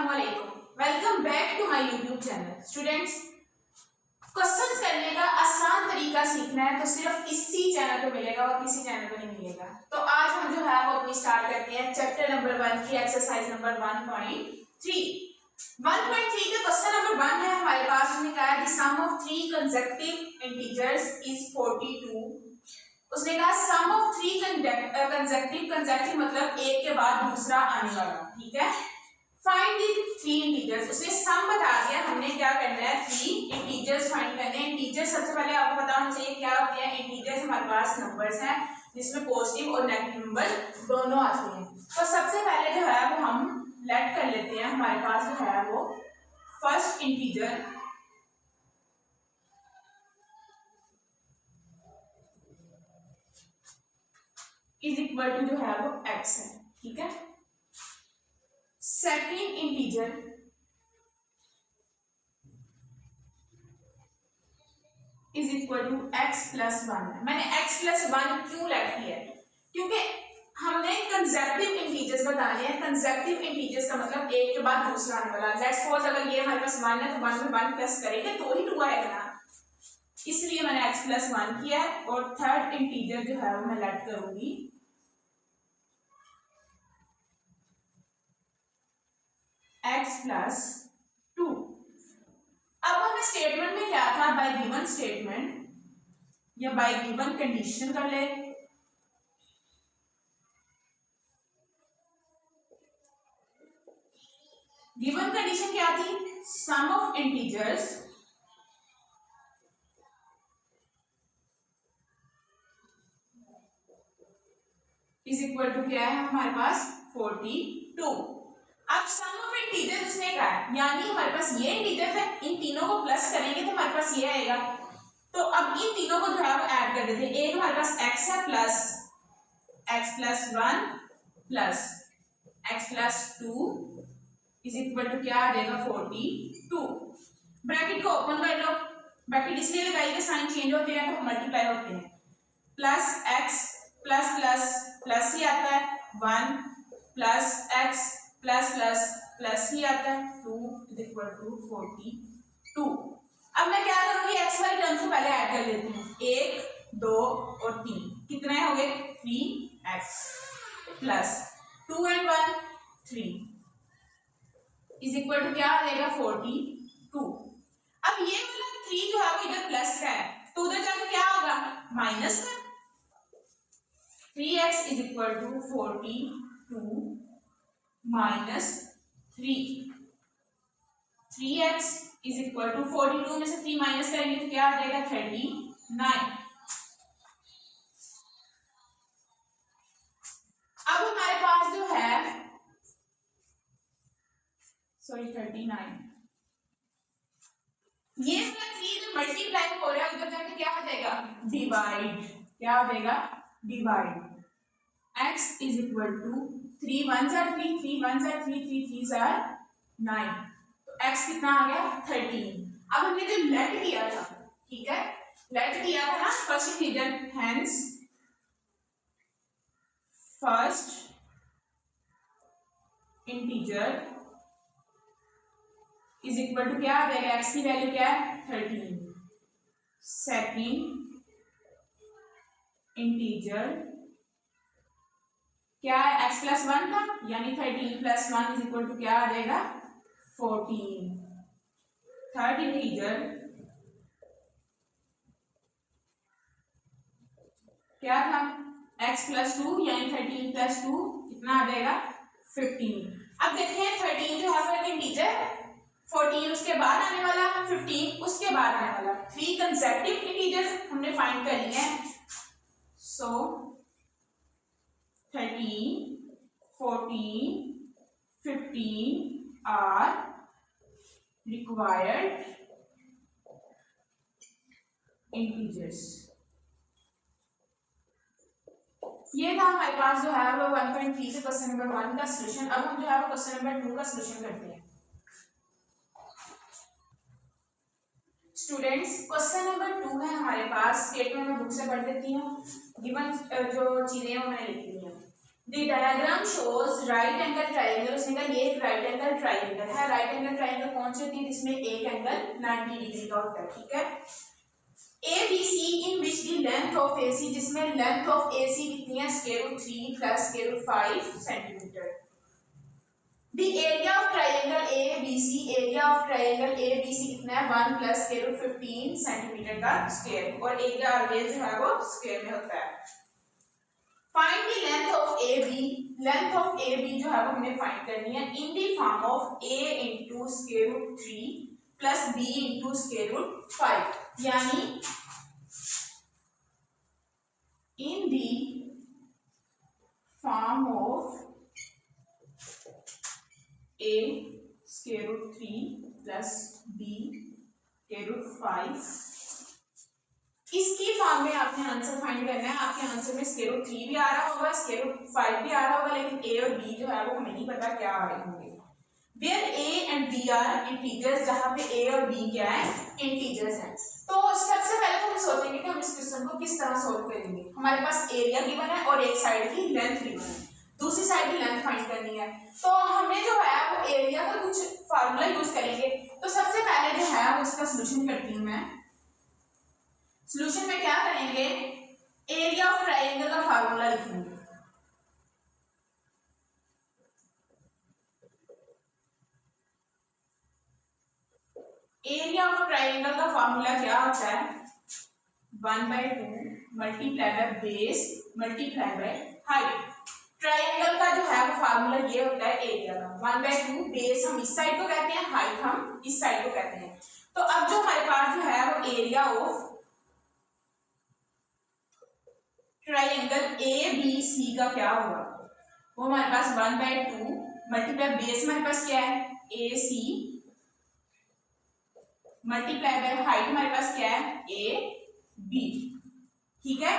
अस्सलामुअलैकुम। Welcome back to my YouTube channel. Students, questions करने का आसान तरीका सीखना है तो सिर्फ इसी चैनल पे मिलेगा और किसी चैनल पे नहीं मिलेगा। तो आज हम जो है वो अपनी स्टार्ट करते हैं चैप्टर नंबर 1 की एक्सरसाइज नंबर 1.3। 1.3 का क्वेश्चन नंबर 1 है हमारे पास। उसने कहा है the sum of three consecutive integers is 42। उसने कहा सम ऑफ थ्री कंसेक्यूटिव मतलब एक के बाद दूसरा आने वाला, ठीक है। Find the three integers. उसने सम बता दिया, हमने क्या करना है थ्री इंटीजर्स फाइंड करने हैं। इंटीजर्स सबसे पहले आपको पता होना चाहिए क्या होते हैं। इंटीजर्स हमारे पास नंबर्स हैं जिसमें पॉजिटिव और नेगेटिव नंबर दोनों आते हैं। तो सबसे पहले जो है वो हम लेट कर लेते हैं। हमारे पास जो है वो first integer is equal to जो है वो x है, ठीक है। Second integer is equal to x plus 1 है। मैंने x प्लस 1 क्यों लेट किया है? क्योंकि हमने कंसेक्यूटिव इंटीजर्स बताने हैं। कंसेक्यूटिव इंटीजर्स का मतलब एक के बाद दूसरा आने वाला। लेट्स सपोज अगर ये हमारे पास 1 है तो 1 में 1 प्लस करेंगे तो ही 2 आएगा ना, इसलिए मैंने x प्लस 1 किया है। और थर्ड इंटीजर जो है वो मैं लेट करूंगी x प्लस 2। अब हमें स्टेटमेंट में क्या था, बाय गिवन स्टेटमेंट या बाय गिवन कंडीशन कर ले। गिवन कंडीशन क्या थी? Sum of integers is equal to क्या है हमारे पास 42। अब सम ऑफ इंटीजर उसने कहा है, यानी हमारे पास ये इंटीजर है, इन तीनों को प्लस करेंगे तो हमारे पास ये आएगा। तो अब इन तीनों को जो है वो ऐड कर देते हैं। एक हमारे पास x है plus x plus 1 plus x plus 2 is equal to क्या आ जाएगा 42। ब्रैकेट को ओपन कर लो। ब्रैकेट इसलिए लगाइए साइन चेंज होते हैं तो मल्टीप्लाई होते हैं। Plus x plus plus plus ही आता है 1 plus x plus plus plus ही आता है 2 इज इक्वल टू 42। अब मैं क्या करूंगी, x वाली टर्म्स को पहले ऐड कर लेती हूँ। 1 2 और 3 कितने हो गए 3x plus 2 and 1 3 is equal to क्या आ जाएगा 42। अब ये वाला 3 जो है वो इधर प्लस का है तो उधर जाकर क्या होगा माइनस का। 3x is equal to 42 minus 3x is equal to 42 में से 3 माइनस करेंगे तो क्या आ जाएगा 39। अब हमारे पास जो है 39 ये वाला 3 जो मल्टीप्लाई हो रहा है उधर जाके क्या हो जाएगा डिवाइड। क्या हो जाएगा divide. x is equal to 3 1 are 3 3 1 are 3 3 3 are 9 तो x कितना आ गया 13। अब हमने जो लेट किया था, ठीक है, लेट किया था ना first integer, hence first integer is equal to क्या आ जाएगा, x की वैल्यू क्या है 13। सेकेंड इंटीजर क्या है x प्लस 1 था, यानी 13 प्लस 1 इज इक्वल टू क्या आ जाएगा 14। थर्ड इंटीजर क्या था x प्लस 2 यानी 13 प्लस 2 कितना आ जाएगा 15। अब देखिए 13 जो है वो एक इंटीजर, 14 उसके बाद आने वाला, 15 उसके बाद आने वाला। थ्री कंसेक्यूटिव इंटीजर्स हमने फाइंड कर लिए हैं। सो 13 14 15 are required integers। ये था हमारे पास जो है वो 1.3 से क्वेश्चन नंबर 1 का सॉल्यूशन। अब हम जो है वो क्वेश्चन नंबर 2 का सॉल्यूशन करते हैं। स्टूडेंट्स, क्वेश्चन नंबर 2 है हमारे पास। स्टेटमेंट में बुक से पढ़ देती हूँ। गिवन जो चीजें हैं वो मैंने लिख दी हैं। The diagram shows right angle triangle. उसने कहा ये एक राइट एंगल ट्राइंगल ट्राइंगल है। राइट एंगल ट्राइंगल कौन सी होती है जिसमें एक एंगल 90 डिग्री का होता है, ठीक है। ABC in which the length of AC, जिसमें लेंथ ऑफ AC कितनी है, √3 + √5 centimetre. The area of triangle ABC, area of triangle ABC कितना है, 1 + √15 सेंटीमीटर का स्क्वायर, और एरिया ऑलवेज जो है वो स्क्वायर में होता है। Find the length of AB, length of AB जो है वो हमें फाइंड करनी है in the form of A × √3 + B × √5, यानी in the form of A √3 + B √5, इसकी फॉर्म में आपने आंसर फाइंड करना है। आपके आंसर में √3 भी आ रहा होगा, √5 भी आ रहा होगा, लेकिन A और B जो है वो हमें नहीं पता क्या आ रहे होंगे। Where A and B are integers, जहाँ पे A और B क्या है, इंटीजर्स हैं। तो सबसे पहले तो हम सोचेंगे कि हम इस क्वेश्चन को किस तरह सॉल्व करेंगे। हमारे पास एरिया गिवन है और एक साइड की लेंथ गिवन है, दूसरी साइड की लेंथ फाइंड करनी है। तो हमें जो है वो एरिया का कुछ फार्मूला यूज करेंगे। तो सबसे पहले जो है वो इसका सोल्यूशन करती हूँ मैं। सोल्यूशन में क्या करेंगे, एरिया ऑफ ट्राइंगल का फार्मूला लिखेंगे। एरिया ऑफ ट्राइंगल का फार्मूला क्या होता है, 1/2 multiply by base multiply by height. Triangle का जो है वो फार्मूला ये होता है एरिया का, 1/2 बेस हम इस साइड को कहते हैं, हाइट हम इस साइड को कहते हैं। तो अब जो हमारे पास जो है वो एरिया ऑफ ट्राइंगल ABC का क्या होगा, वो हमारे पास 1/2 मल्टीप्लाई बेस हमारे पास क्या है AC मल्टीप्लाई बाय हाइट हमारे पास क्या है AB, ठीक है।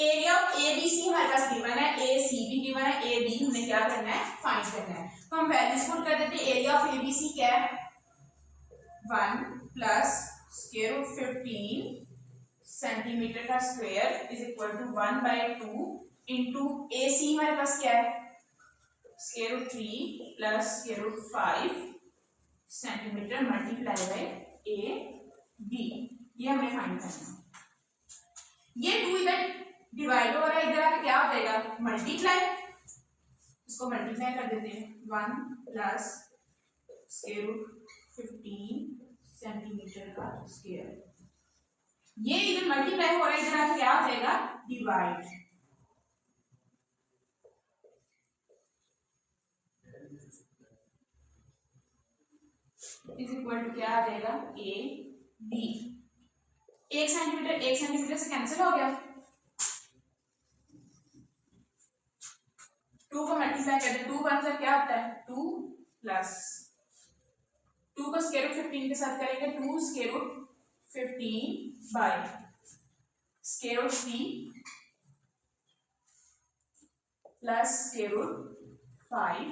एरिया ऑफ ABC हमारे पास गिवन है, AC भी गिवन है, AB हमें क्या करना है, फाइंड करना है। तो हम वैल्यूज पुट कर देते हैं। एरिया ऑफ ABC क्या है, 1 + √15 सेंटीमीटर का square is equal to 1/2 into AC हमारे पास क्या है, √3 + √5 सेंटीमीटर मल्टीप्लाई बाय AB, ये हमें फाइंड करना है। ये 2 इधर डिवाइड हो रहा है, इधर आके क्या हो जाएगा, मल्टीप्लाई, इसको मल्टीप्लाई कर देते हैं, 1 + √15 सेंटीमीटर का स्क्वायर, ये इधर मल्टीप्लाई हो रहा है, इधर आके क्या हो जाएगा, डिवाइड। इज इक्वल टू क्या आ जाएगा, AB। 1 सेंटीमीटर से कैंसिल हो गया, 2 को मल्टीप्लाई करते, 2 का आंसर क्या होता है, 2 + 2 को √15 के साथ करेंगे, 2 √15 बाय √3 + √5,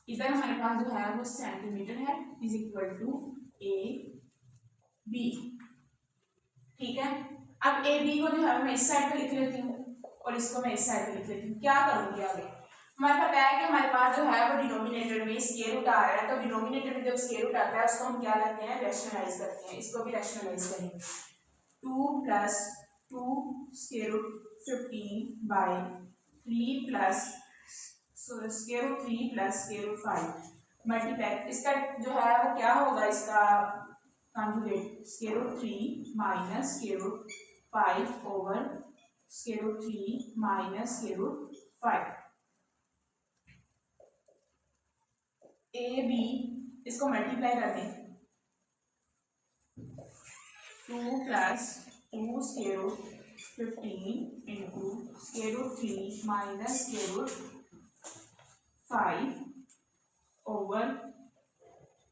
इधर हमारे पास जो है वो सेंटीमीटर है, इज इक्वल टू AB, ठीक है। अब AB को जो है मैं इस साइड पे लिख लेती हूँ और इसको मैं इस साइड पे लिख लेती हूँ। क्या करूँगी आगे, हमारे पता है कि हमारे पास जो है वो डिनोमिनेटर में स्क्वायर रूट आ रहा है, तो डिनोमिनेटर में जब स्क्वायर रूट आता है उसको हम क्या करते हैं, रैशनलाइज करते हैं। इसको भी रैशनलाइज करेंगे, 2 + 2 √15 बाय 3 + √3 + √5 मल्टीप्लाई, इसका जो है वो क्या होगा, इसका कॉन्जुगेट √3 - √5 ओवर √3 - √5। AB इसको मल्टीप्लाई कर दें, 2 + 2 √15 इंटू √3 - √5 ओवर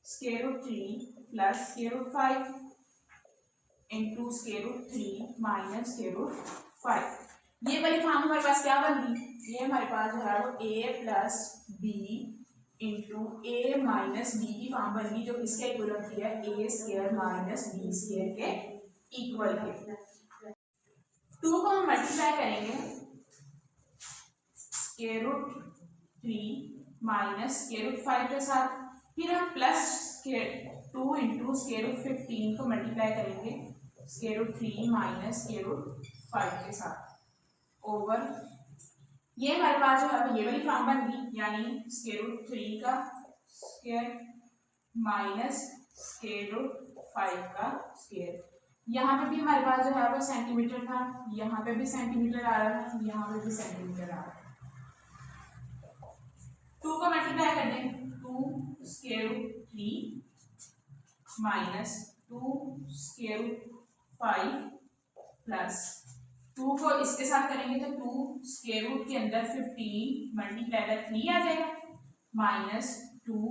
√3 + √5 इंटू √3 - √5। ये वाली फॉर्म हमारे पास क्या बन गई, ये हमारे पास जो है वो A + B into A - B की फॉर्म बन गई, जो किसके इक्वल होती है, A² - B² के इक्वल है। 2 को हम मल्टीप्लाई करेंगे √3 - √5 के साथ, फिर हम प्लस 2 इंटू स्क्वायर रूट 15 को मल्टीप्लाई करेंगे square root 3 minus square root 5 के साथ ओवर ये हमारे पास जो है ये वाली फॉर्म बन गई, यानी स्क्वायर रूट 3 का स्क्वायर माइनस स्क्वायर रूट 5 का स्क्वायर। यहाँ पे भी हमारे पास जो है वो सेंटीमीटर था, यहाँ पे भी सेंटीमीटर आ रहा है, यहाँ पे भी सेंटीमीटर आ रहा है। 2 को मल्टीप्लाई कर दें 2 square root 3 minus 2 square root 5 plus 2 को इसके साथ करेंगे तो 2 स्क्वायर रूट के अंदर 15 मल्टीप्लाई बाय 3 आ जाएगा माइनस 2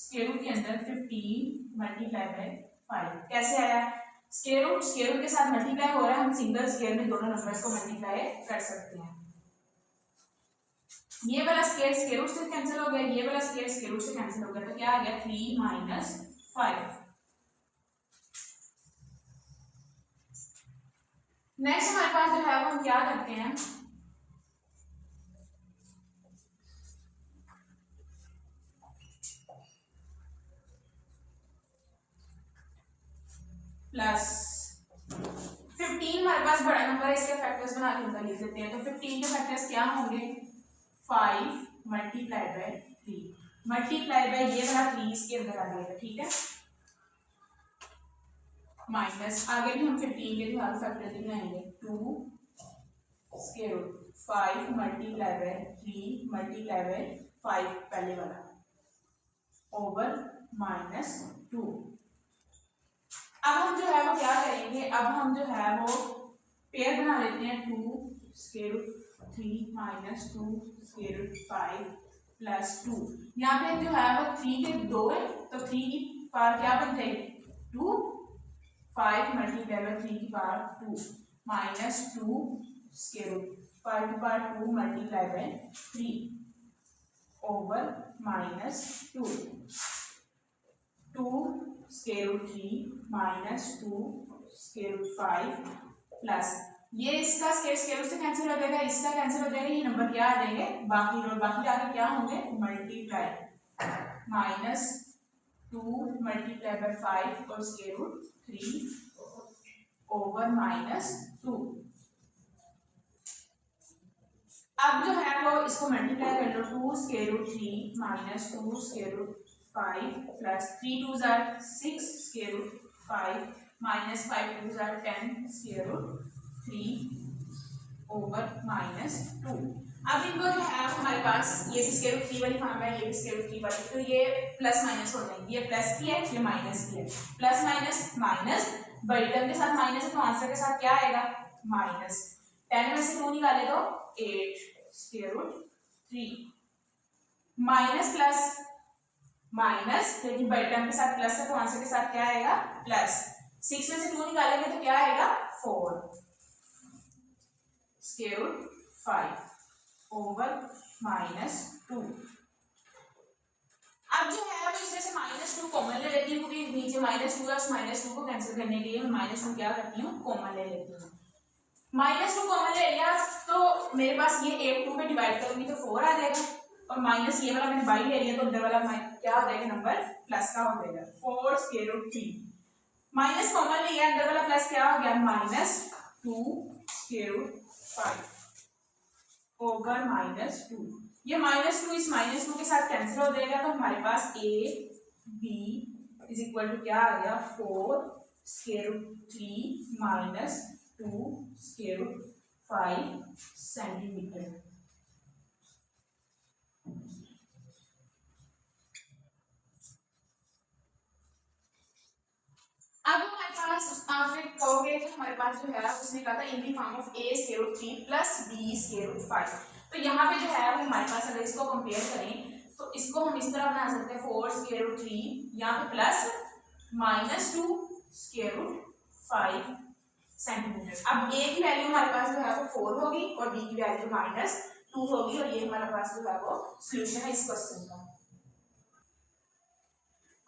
स्क्वायर रूट के अंदर 15 मल्टीप्लाई बाय 5। कैसे आया? स्क्वायर रूट के साथ मल्टीप्लाई हो रहा है, हम सिंगल स्क्वायर में दोनों नंबर्स को मल्टीप्लाई कर सकते हैं। ये वाला स्क्वायर रूट से कैंसिल हो गया, ये वाला स्क्वायर रूट से कैंसिल हो गया, तो क्या आ गया 3 माइनस 5। नेक्स्ट हमारे पास जो है वो हम क्या करते हैं, प्लस 15 हमारे पास बड़ा नंबर है, इसके फैक्टर्स बना के अंदर लिख देते हैं। तो 15 के फैक्टर्स क्या होंगे 5 मल्टीप्लाई बाय 3 मल्टीप्लाई बाय ये वाला 3 इसके अंदर आ जाएगा, ठीक है। माइनस आगे भी हम 15 के जो फैक्टर दिखाएंगे 2 square root 5 multiply by 3 multiply by 5 पहले वाला ओवर माइनस 2। अब हम जो है वो क्या करेंगे, अब हम जो है वो पेयर बना लेते हैं 2 square root 3 minus 2 square root 5 plus 2। यहाँ पे जो है वो 3 के 2 है तो 3 की पावर क्या बन जाएगी 2, 5 मल्टीप्लाई बाय 3 की पावर 2 माइनस 2 स्क्वायर रूट 5 की power 2 multiply by 3 over minus 2 square root 3 minus 2 square root 5 plus ये इसका स्क्वायर रूट से कैंसिल हो जाएगा, इसका कैंसिल हो जाएगा, ये नंबर क्या आ जाएंगे बाकी आगे क्या होंगे मल्टीप्लाई माइनस 2 मल्टीप्लाई बाय 5 और स्क्वायर रूट 3 ओवर माइनस 2। अब जो है वो इसको मल्टीप्लाई कर लो 2 square root 3 minus 2 square root 5 plus 3 2s are 6 square root 5 minus 5 2s are 10 square root 3 over minus 2। अब इनको जो है हमारे पास ये भी स्क्वायर रूट 3 वाली फॉर्म है, ये भी स्क्वायर रूट 3 वाली, तो ये प्लस माइनस हो जाएंगे, ये प्लस की है ये माइनस की है, प्लस माइनस माइनस बड़ी टर्म के साथ माइनस है तो आंसर के साथ क्या आएगा माइनस 10 में से 2 निकाले तो 8 square root 3 minus plus minus, लेकिन बड़े टर्म के साथ प्लस है तो आंसर के साथ क्या आएगा प्लस। 6 में से 2 निकालेंगे तो क्या आएगा 4 स्क्वायर रूट 5 ओवर माइनस 2। अब जो है इसमें से माइनस 2 कॉमन ले लेती हूँ क्योंकि नीचे माइनस 2 है, उस माइनस 2 को कैंसिल करने के लिए मैं माइनस 2 क्या करती हूँ कॉमन ले लेती हूँ। माइनस 2 कॉमन ले लिया तो मेरे पास ये 8 2 में डिवाइड करूंगी तो 4 आ जाएगा, और माइनस ये वाला मैंने बाई ले लिया तो अंदर वाला क्या हो जाएगा नंबर प्लस का हो जाएगा 4 स्क्वायर रूट 3 माइनस कॉमन लिया अंदर वाला प्लस क्या हो गया minus 2 square root 5 over minus 2। ये माइनस 2 इस माइनस 2 के साथ कैंसिल हो जाएगा तो हमारे पास a b is equal to क्या आ गया 4 square root 3 minus 2 square root 5 centimetre. अब हमारे पास आप कहोगे कि हमारे पास जो है उसने कहा था in the form of a square root 3 plus b square root 5, तो यहाँ पे जो है वो हमारे पास अगर इसको कंपेयर करें तो इसको हम इस तरह बना सकते हैं 4 स्क्वायर रूट 3 यहाँ पे plus minus 2 square root 5 centimetre. अब a की वैल्यू हमारे पास जो है वो 4 होगी और b की वैल्यू माइनस 2 होगी, और ये हमारे पास जो है वो सोल्यूशन है इस क्वेश्चन का।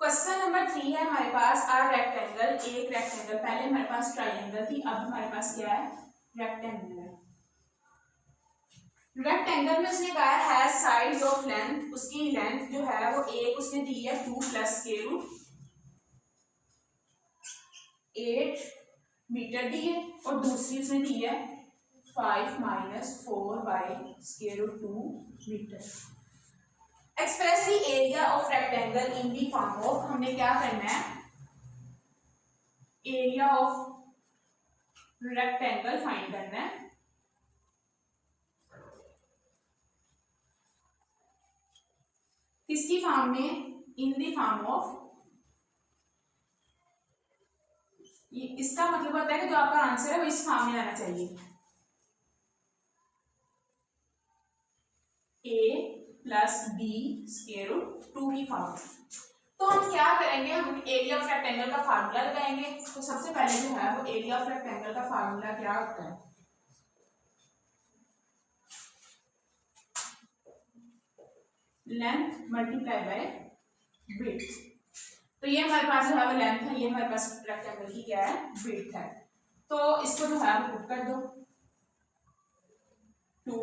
क्वेश्चन नंबर 3 है हमारे पास रेक्टेंगल, एक रेक्टेंगल, पहले हमारे पास ट्राइंगल थी अब हमारे पास क्या है रेक्टेंगल है। रेक्टेंगल में उसने कहा है साइड्स ऑफ लेंथ, उसकी लेंथ जो है वो एक उसने दी है 2 प्लस स्क्वायर रूट 8 मीटर दी है, और दूसरी उसने दी है 5 minus 4 by square root 2 metre. Express the area of rectangle in the form of, हमने क्या करना है, एरिया ऑफ रेक्टेंगल फाइंड करना है। किसकी फॉर्म में, इन दी फॉर्म ऑफ, इसका मतलब होता है कि जो आपका आंसर है वो इस फॉर्म में आना चाहिए, a plus b square root 2 की फॉर्म। तो हम क्या करेंगे, हम एरिया ऑफ रेक्टेंगल का फार्मूला लगाएंगे। तो सबसे पहले जो है वो एरिया ऑफ रेक्टेंगल का फार्मूला क्या होता है, लेंथ मल्टीप्लाई बाय विड्थ। तो ये हमारे पास जो है वो लेंथ है, ये हमारे पास रेक्टेंगल की क्या है, विड्थ है। तो इसको जो है वो पुट कर दो, 2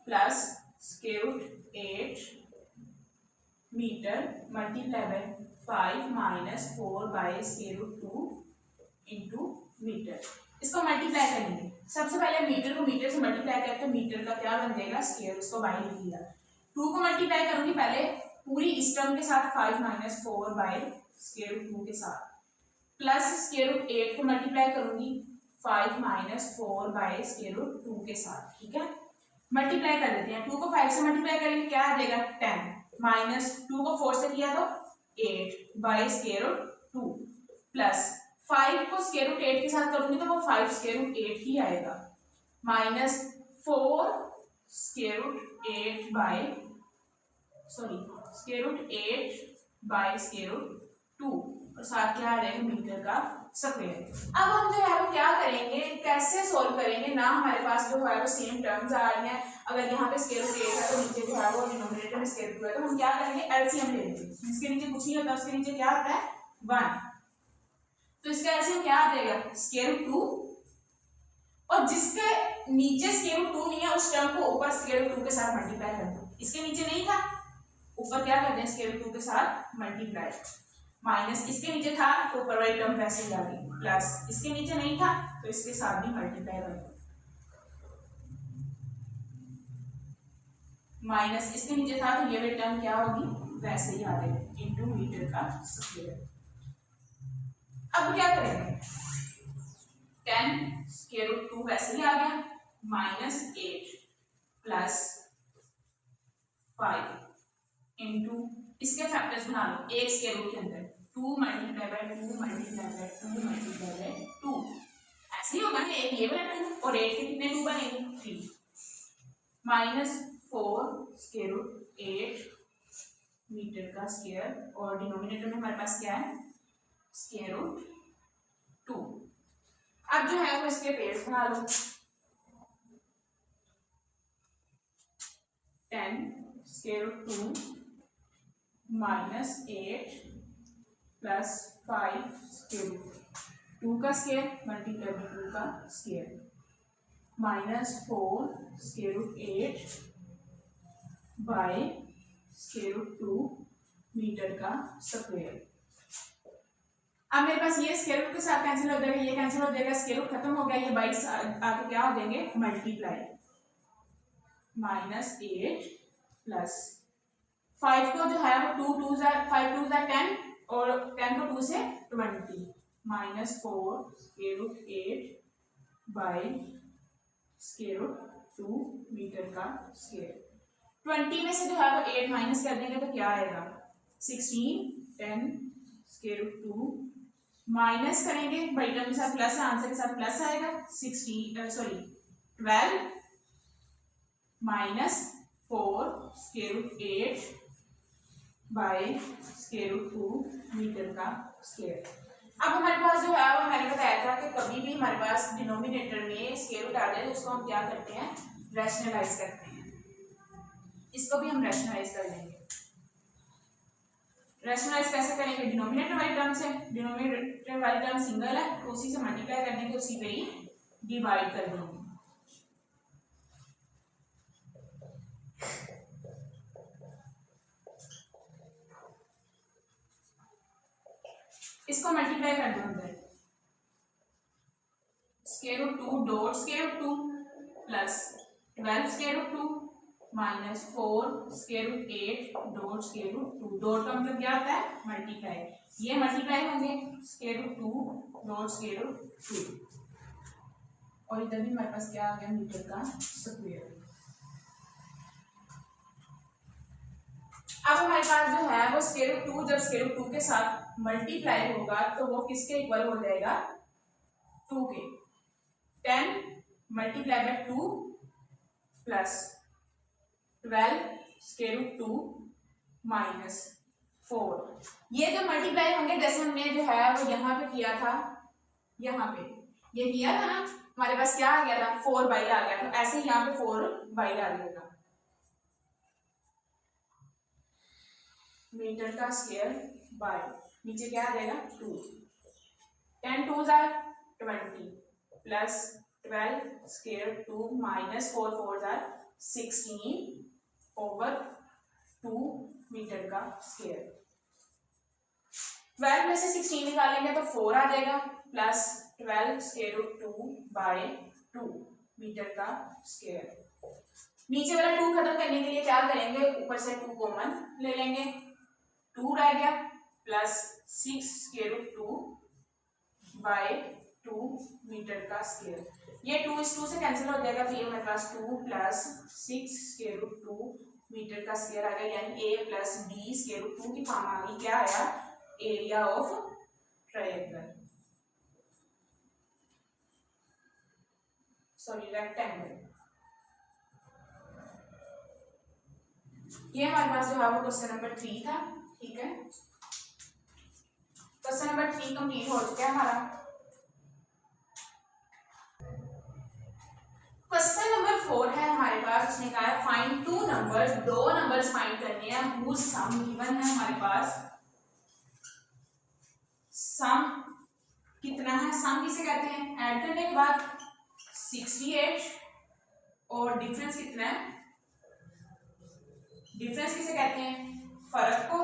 plus square root 8 metre multiply by 5 minus 4 by square root 2 into metre. इसको मल्टीप्लाई करेंगे, सबसे पहले मीटर को मीटर से मल्टीप्लाई करके मीटर का क्या बन जाएगा, स्क्वायर, उसको बाई लिख लिया। 2 को मल्टीप्लाई करूंगी पहले पूरी इस टर्म के साथ 5 माइनस 4 बाई स्क्वायर रूट 2 के साथ, प्लस स्क्वायर रूट 8 को मल्टीप्लाई करूंगी 5 माइनस 4 बाई स्क्वायर रूट 2 के साथ। ठीक है, मल्टीप्लाई कर देते हैं। 2 को 5 से मल्टीप्लाई करेंगे क्या आ जाएगा, 10 माइनस 2 को 4 से किया तो 8 बाई स्क्वायर रूट 2 प्लस 5 को स्क्वायर रूट 8 के साथ करूंगी तो वो 5 स्क्वायर रूट 8 ही आएगा, minus 4 square root 8 by square root 8 by square root 2 और साथ क्या आ जाएगा, मीटर का स्क्वायर। अब हम जो है वो क्या करेंगे, कैसे सोल्व करेंगे ना, हमारे पास जो है वो सेम टर्म्स आ रही हैं। अगर यहाँ पे स्क्वायर रूट 8 है तो नीचे जो है वो डिनोमिनेटर में स्क्वायर रूट है, तो हम क्या करेंगे, एलसीएम ले लेंगे। इसके नीचे कुछ नहीं होता, उसके नीचे क्या होता है 1, तो इसका एलसीएम क्या आ जाएगा, स्क्वायर रूट 2, और जिसके नीचे स्क्वायर रूट 2 नहीं है उस टर्म को ऊपर स्क्वायर रूट 2 के साथ मल्टीप्लाई कर दो। इसके नीचे नहीं था, ऊपर क्या करते हैं, स्क्वायर रूट 2 के साथ मल्टीप्लाई, माइनस इसके नीचे था तो ऊपर वाली टर्म वैसे ही आ गई, प्लस इसके नीचे नहीं था तो इसके साथ भी मल्टीप्लाई कर दो, माइनस इसके नीचे था तो ये वाली टर्म क्या होगी, वैसे ही आ गई, इनटू मीटर का स्क्वायर। अब क्या करेंगे, 10 स्क्वायर रूट 2 वैसे ही आ गया, माइनस 8 प्लस 5 इनटू इसके फैक्टर्स बना लो, एक स्क्वायर रूट के अंदर 2 multiply by 2 multiply by 2 multiply by 2, ऐसे ही होगा ना, एक ये वाला 2 और 8 के कितने 2 बनेंगे, 3, माइनस 4 स्क्वायर रूट 8 मीटर का स्क्वायर, और डिनोमिनेटर में हमारे पास क्या है, स्क्वायर रूट 2। अब जो है वो इसके पेयर्स बना लो, 10 square root 2 minus 8 plus 5 square root 2 का स्क्वायर मल्टीप्लाई बाय 2 का square, minus 4 square root 8 by square root 2 metre का स्क्वायर। अब मेरे पास ये स्क्वायर रूट के साथ कैंसिल हो जाएगा, ये कैंसिल हो जाएगा, स्क्वायर रूट खत्म हो गया, ये 22 आगे क्या हो जाएंगे, मल्टीप्लाई, माइनस 8 प्लस 5 को जो है वो 2 2 5 2 10 और 10 को 2 से 20, minus 4 square root 8 by square root 2 metre का स्क्वायर। 20 में से जो है वो 8 माइनस कर देंगे तो क्या आएगा, 16, 10 स्क्वायर रूट 2 माइनस करेंगे बड़ी टर्म के साथ प्लस, आंसर के साथ प्लस आएगा, 12 minus 4 square root 8 by square root 2 metre का स्क्वायर। अब हमारे पास जो है वो मैंने बताया था कि कभी भी हमारे पास डिनोमिनेटर में स्क्वायर रूट आ जाए तो उसको हम क्या करते हैं, रैशनलाइज करते हैं। इसको भी हम रैशनलाइज कर लेंगे। रैशनलाइज कैसे करेंगे, डिनोमिनेटर वाली टर्म से, डिनोमिनेटर वाली टर्म सिंगल है तो उसी से मल्टीप्लाई करने के उसी पे ही डिवाइड कर देंगे। इसको मल्टीप्लाई कर दो अंदर, square root 2 dot square root 2 plus 12 square root 2 minus 4 square root 8 dot square root 2। Dot का मतलब क्या होता है? मल्टीप्लाई। ये मल्टीप्लाई होंगे square root 2 dot square root 2, और इधर भी हमारे पास क्या आ गया? मीटर का स्क्वायर। अब हमारे पास जो है वो स्क्वायर रूट 2 जब स्क्वायर रूट 2 के साथ मल्टीप्लाई होगा तो वो किसके इक्वल हो जाएगा? 2 के। 10 multiply by 2 plus 12 square root 2 minus 4। ये जो मल्टीप्लाई होंगे जैसे हमने जो है वो यहाँ पे किया था, यहाँ पे ये किया था ना, हमारे पास क्या आ गया था? 4 बाई आ गया, तो ऐसे ही यहाँ पे 4 बाई आ जाएगा। मीटर का स्क्वायर बाय नीचे क्या आ जाएगा? 2। 10 2 जार 20 प्लस 12 स्क्वायर 2 माइनस 4 4 जार 16 ओवर 2 मीटर का स्क्वायर। 12 में से 16 निकालेंगे तो 4 आ जाएगा plus 12 square root 2 by 2 metre का स्क्वायर। नीचे वाला 2 खत्म करने के लिए क्या करेंगे? ऊपर से 2 कॉमन ले लेंगे, 2 रह गया plus 6 square root 2 by 2 metre का स्क्वायर। ये 2 इस 2 से कैंसिल हो जाएगा, तो ये हमारे पास 2 प्लस 6 स्क्वायर रूट 2 मीटर का स्क्वायर आ गया, यानी a plus b square root 2 की फॉर्म आ गई। क्या आया? Area of triangle, sorry rectangle. ये हमारे पास जो है वो क्वेश्चन नंबर 3 था। ठीक है, क्वेश्चन नंबर 3 कंप्लीट हो चुका है हमारा। क्वेश्चन नंबर 4 है हमारे पास, उसने कहा है फाइंड 2 नंबर्स, 2 नंबर्स फाइंड करने हैं हुज सम गिवन है हमारे पास। सम कितना है? सम किसे कहते हैं? ऐड करने के बाद 68, और डिफरेंस कितना है? डिफरेंस किसे कहते हैं? फर्क को,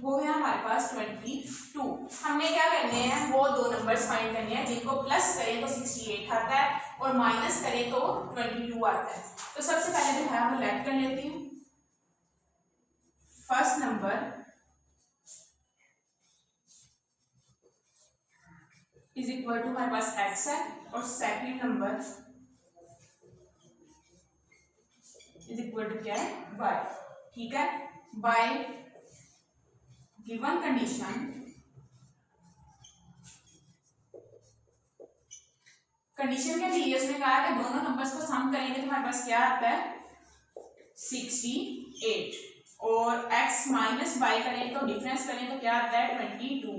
वो है हमारे पास 22। हमने क्या करने हैं? वो 2 नंबर्स फाइंड करने हैं जिनको प्लस करें तो 68 आता है और माइनस करें तो 22 आता है। तो सबसे पहले जो है मैं लेट कर लेती हूँ। First number is equal to हमारे पास x है, और second number is equal to क्या है? y। ठीक है, बाय गिवन कंडीशन के लिए उसने कहा कि दोनों नंबर्स को सम करेंगे तो हमारे पास क्या आता है? 68, और x माइनस वाई करें तो डिफरेंस करें तो क्या आता है? 22।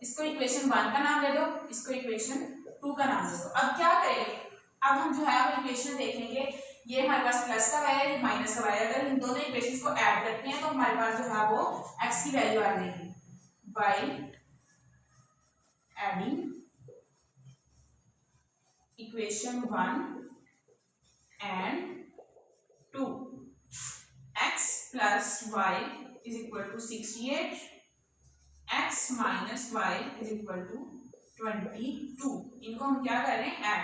इसको इक्वेशन 1 का नाम दे दो, इसको इक्वेशन 2 का नाम दे दो। अब क्या करेंगे? अब हम जो है वो इक्वेशन देखेंगे, ये हमारे पास प्लस का वाई है, ये माइनस का वाई है। अगर इन दोनों इक्वेशंस को ऐड करते हैं तो हमारे पास जो है वो x की वैल्यू आ जाएगी। By adding equation 1 and 2, x plus y is equal to 68, x minus y is equal to 22। इनको हम क्या कर रहे हैं? ऐड।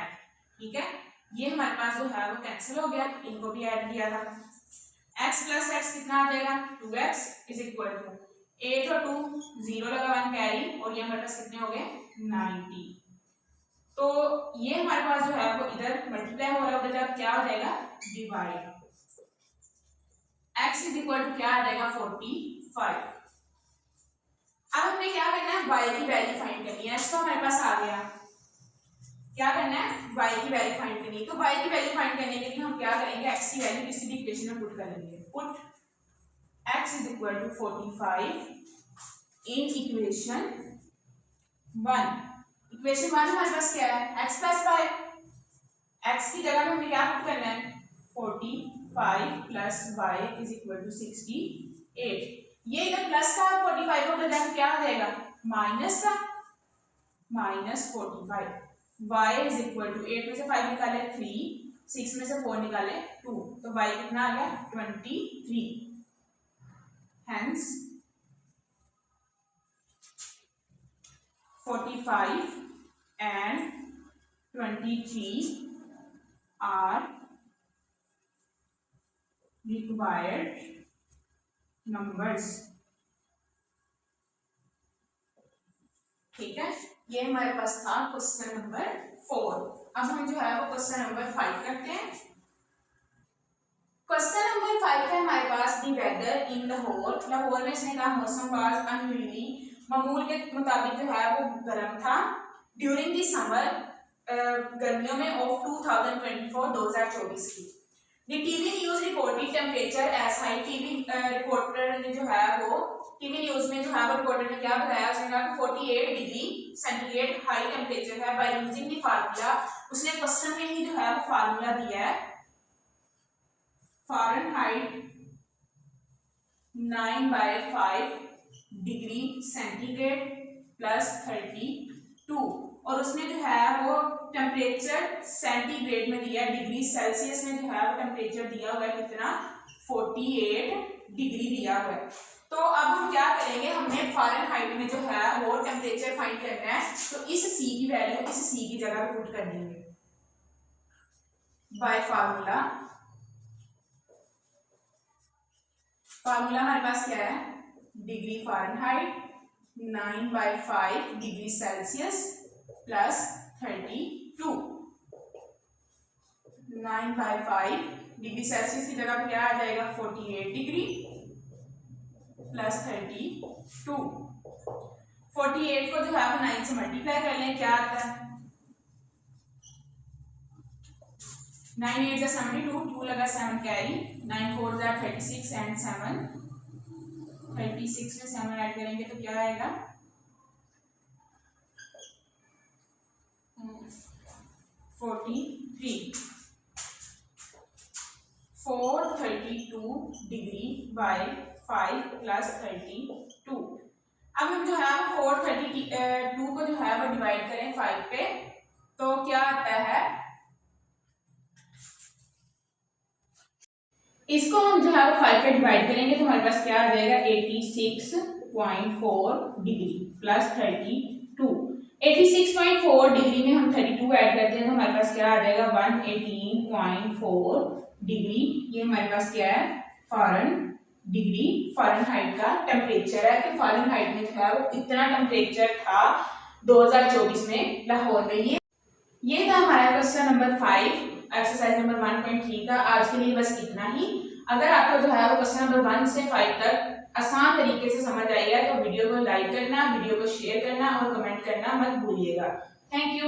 ठीक है, ये हमारे पास जो है वो कैंसिल हो गया, इनको भी ऐड किया था। x प्लस x कितना आ जाएगा? 2x इज इक्वल टू 8 और 2 0 लगा 1 कैरी, और ये हमारे पास कितने हो गए? 90। तो ये हमारे पास जो है वो इधर मल्टीप्लाई हो रहा है, उधर जब क्या हो जाएगा? Divide. x is equal to क्या आ जाएगा? 45। अब हमने क्या करना है? y की वैल्यू फाइंड करनी है। तो हमारे पास आ गया, क्या करना है? y की वैल्यू फाइंड करनी है। तो y की वैल्यू फाइंड करने के लिए हम क्या करेंगे? x की वैल्यू किसी भी इक्वेशन में पुट करेंगे। Put x is equal to 45 in equation 1। Equation 1 हमारे पास क्या है? x plus Y. x की जगह में हमें क्या पुट करना है? 45 plus y is equal to 68। ये इधर प्लस का 45 होगा, जाकर क्या आ जाएगा? माइनस का, minus 45। y is equal to 8 में से 5 निकाले 3, 6 में से 4 निकाले 2, तो y कितना आ गया? 23। Hence 45 and 23 are required numbers। ठीक है, ये हमारे पास था क्वेश्चन नंबर 4। अब हम जो है वो क्वेश्चन नंबर 5 करते हैं। क्वेश्चन नंबर 5 है हमारे पास दी वेदर इन लाहौर। लाहौर में इसने कहा मौसम वाज अनयूजुअली, मामूल के मुताबिक जो है वो गर्म था। ड्यूरिंग दी समर, गर्मियों में ऑफ 2024 की। The TV news reported temperature as high. TV reporter ने जो है वो टीवी न्यूज में जो है वो रिपोर्टर ने क्या बताया, उसने कहा कि 48 डिग्री सेंटीग्रेड हाई टेम्परेचर है। बाय यूजिंग दी फार्मूला, उसने क्वेश्चन में ही जो है वो फार्मूला दिया है फ़ारेनहाइट 9/5 डिग्री सेंटीग्रेड प्लस 32, और उसने जो है वो टेम्परेचर सेंटीग्रेड में दिया, डिग्री सेल्सियस में जो है वो टेम्परेचर दिया हुआ है कितना, 48 डिग्री दिया हुआ है। तो अब हम क्या करेंगे, हमने फ़ारेनहाइट में जो है वो टेम्परेचर फाइंड करना है। तो इस सी की वैल्यू इस सी की जगह पे पुट कर देंगे बाय फार्मूला। फार्मूला हमारे पास क्या है, degree Fahrenheit 9/5 degree Celsius plus 32। 9/5 degree Celsius की जगह पे क्या आ जाएगा, 48 डिग्री प्लस 32। 48 को जो है आप 9 से मल्टीप्लाई कर लें, क्या आता है, 9 8 जा 72, 2 लगा 7 कैरी, 9 4 जा 36 एंड 7 36 में 7 ऐड करेंगे तो क्या आएगा, 43। 432 डिग्री बाय 5 प्लस 32। अब हम जो है 432 को जो है वो डिवाइड करें 5 पे, तो क्या आता है, इसको हम जो है वो 5 पे डिवाइड करेंगे तो हमारे पास क्या आ जाएगा, 86.4 डिग्री प्लस 32। 86.4 डिग्री में हम 32 ऐड करते हैं तो हमारे पास क्या आ जाएगा, 118.4 डिग्री। ये हमारे पास क्या है, फ़ारेनहाइट का टेम्परेचर है कि फ़ारेनहाइट में जो है वो इतना टेम्परेचर था 2024 में लाहौर में। ये था हमारा क्वेश्चन नंबर 5 एक्सरसाइज नंबर 1.3 का। आज के लिए बस इतना ही। अगर आपको जो है वो क्वेश्चन नंबर 1 से 5 तक आसान तरीके से समझ आएगा तो वीडियो को लाइक करना, वीडियो को शेयर करना और कमेंट करना मत भूलिएगा। Thank you.